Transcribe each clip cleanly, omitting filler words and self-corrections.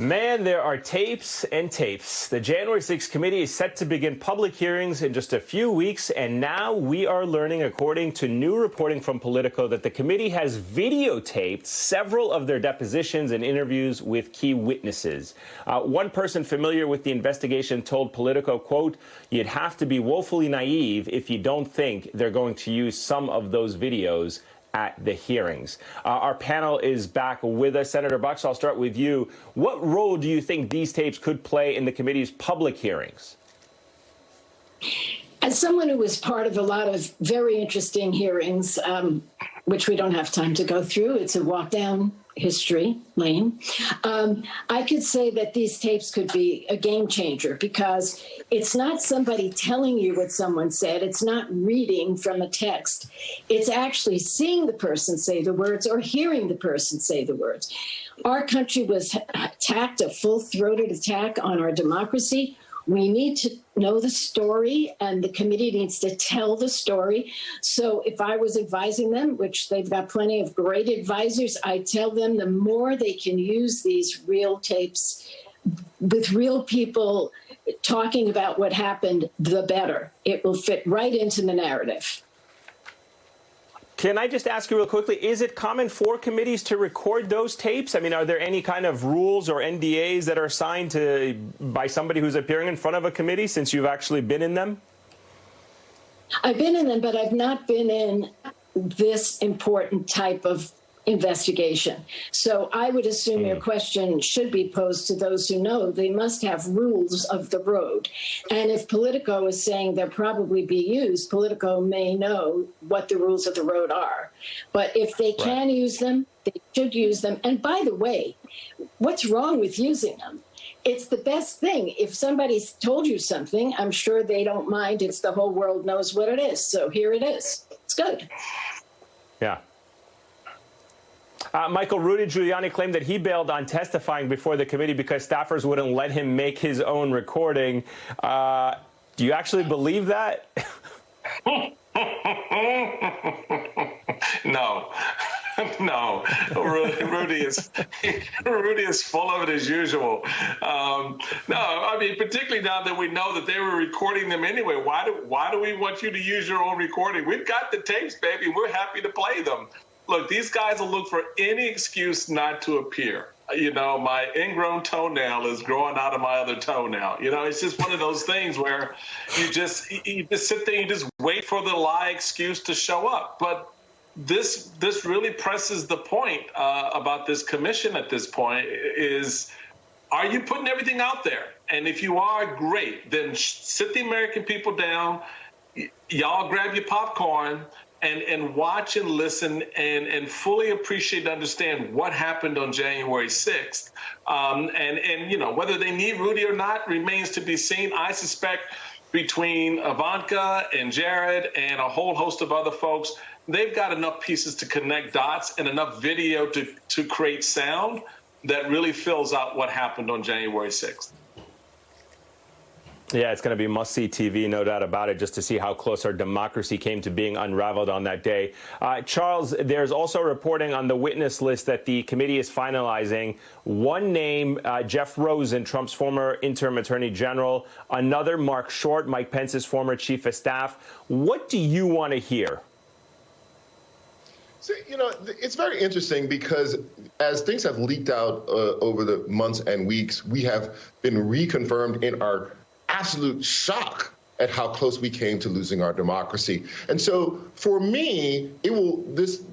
Man, there are tapes and tapes. The January 6th committee is set to begin public hearings in just a few weeks, and now we are learning, according to new reporting from Politico, that the committee has videotaped several of their depositions and interviews with key witnesses. One person familiar with the investigation told Politico, quote, "You'd have to be woefully naive if you don't think they're going to use some of those videos at the hearings." Our panel is back with us. Senator Bucks, I'll start with you. What role do you think these tapes could play in the committee's public hearings? As someone who was part of a lot of very interesting hearings, which we don't have time to go through, it's a walk down history lane, I could say that these tapes could be a game changer, because it's not somebody telling you what someone said. It's not reading from a text. It's actually seeing the person say the words or hearing the person say the words. Our country was attacked, a full-throated attack on our democracy. We need to know the story, and the committee needs to tell the story. So if I was advising them, which they've got plenty of great advisors, I tell them the more they can use these real tapes with real people talking about what happened, the better. It will fit right into the narrative. Can I just ask you real quickly, is it common for committees to record those tapes? I mean, are there any kind of rules or NDAs that are signed by somebody who's appearing in front of a committee, since you've actually been in them? I've been in them, but I've not been in this important type of investigation. So I would assume your question should be posed to those who know. They must have rules of the road. And if Politico is saying they'll probably be used, Politico may know what the rules of the road are. But if they can use them, they should use them. And by the way, what's wrong with using them? It's the best thing. If somebody's told you something, I'm sure they don't mind. It's the whole world knows what it is. So here it is. It's good. Yeah. Michael, Rudy Giuliani claimed that he bailed on testifying before the committee because staffers wouldn't let him make his own recording. Do you actually believe that? No. No, Rudy is full of it as usual. No, I mean, particularly now that we know that they were recording them anyway. Why do we want you to use your own recording? We've got the tapes, baby. We're happy to play them. Look, these guys will look for any excuse not to appear. You know, my ingrown toenail is growing out of my other toenail. You know, it's just one of those things where you just sit there and you just wait for the lie excuse to show up. But this really presses the point about this commission at this point is, are you putting everything out there? And if you are, great. Then sit the American people down. Y'all grab your popcorn and watch and listen and fully appreciate and understand what happened on January 6th. And you know, whether they need Rudy or not remains to be seen. I suspect between Ivanka and Jared and a whole host of other folks, they've got enough pieces to connect dots and enough video to create sound that really fills out what happened on January 6th. Yeah, it's going to be must-see TV, no doubt about it, just to see how close our democracy came to being unraveled on that day. Charles, there's also reporting on the witness list that the committee is finalizing. One name, Jeff Rosen, Trump's former interim attorney general. Another, Mark Short, Mike Pence's former chief of staff. What do you want to hear? So, you know, it's very interesting because as things have leaked out over the months and weeks, we have been reconfirmed in our absolute shock at how close we came to losing our democracy. And so for me, this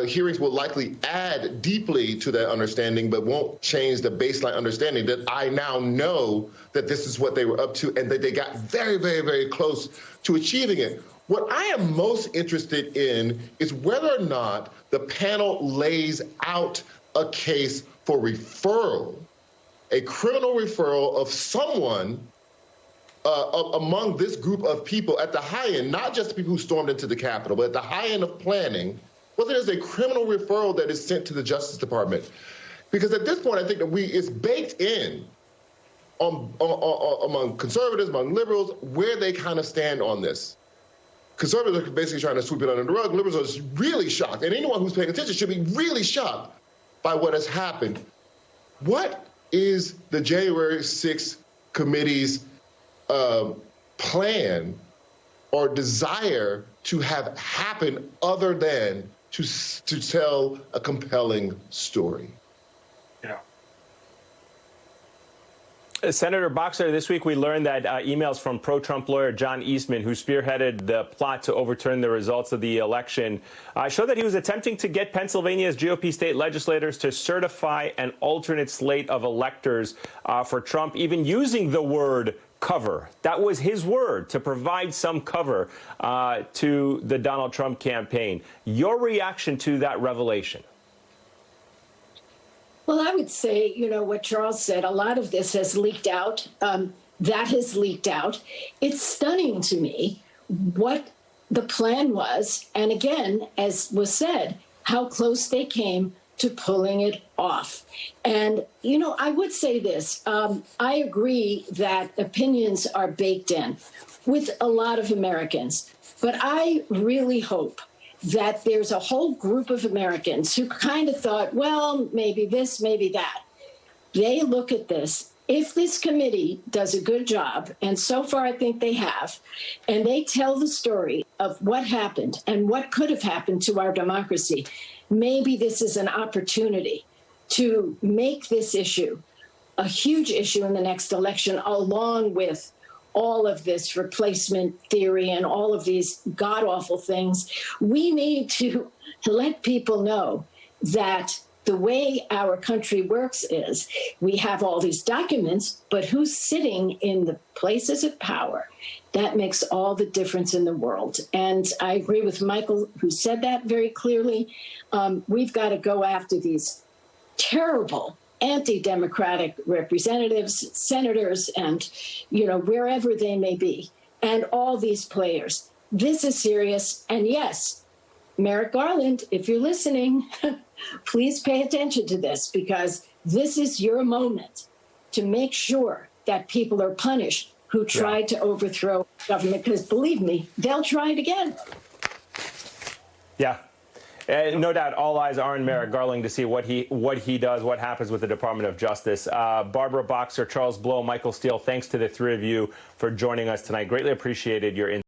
hearings will likely add deeply to that understanding, but won't change the baseline understanding that I now know that this is what they were up to and that they got very, very, very close to achieving it. What I am most interested in is whether or not the panel lays out a case for referral, a criminal referral of someone among this group of people at the high end, not just the people who stormed into the Capitol, but at the high end of planning, whether there's a criminal referral that is sent to the Justice Department. Because at this point, I think that it's baked in among conservatives, among liberals, where they kind of stand on this. Conservatives are basically trying to sweep it under the rug. Liberals are really shocked. And anyone who's paying attention should be really shocked by what has happened. What is the January 6th committee's plan or desire to have happen other than to tell a compelling story? Yeah. Senator Boxer, this week we learned that emails from pro-Trump lawyer John Eastman, who spearheaded the plot to overturn the results of the election, showed that he was attempting to get Pennsylvania's GOP state legislators to certify an alternate slate of electors for Trump, even using the word cover. That was his word, to provide some cover to the Donald Trump campaign. Your reaction to that revelation? Well, I would say, what Charles said, a lot of this has leaked out. That has leaked out. It's stunning to me what the plan was. And again, as was said, how close they came to pulling it off. And, I would say this. I agree that opinions are baked in with a lot of Americans. But I really hope that there's a whole group of Americans who kind of thought, well, maybe this, maybe that. They look at this. If this committee does a good job, and so far I think they have, and they tell the story of what happened and what could have happened to our democracy, maybe this is an opportunity to make this issue a huge issue in the next election, along with all of this replacement theory and all of these god-awful things. We need to let people know that the way our country works is we have all these documents, but who's sitting in the places of power? That makes all the difference in the world. And I agree with Michael, who said that very clearly. We've got to go after these terrible anti-democratic representatives, senators, and, wherever they may be, and all these players. This is serious. And yes, Merrick Garland, if you're listening, please pay attention to this, because this is your moment to make sure that people are punished who tried to overthrow government, because believe me, they'll try it again. Yeah. No doubt, all eyes are on Merrick Garland to see what he does, what happens with the Department of Justice. Barbara Boxer, Charles Blow, Michael Steele, thanks to the three of you for joining us tonight. Greatly appreciated your insight.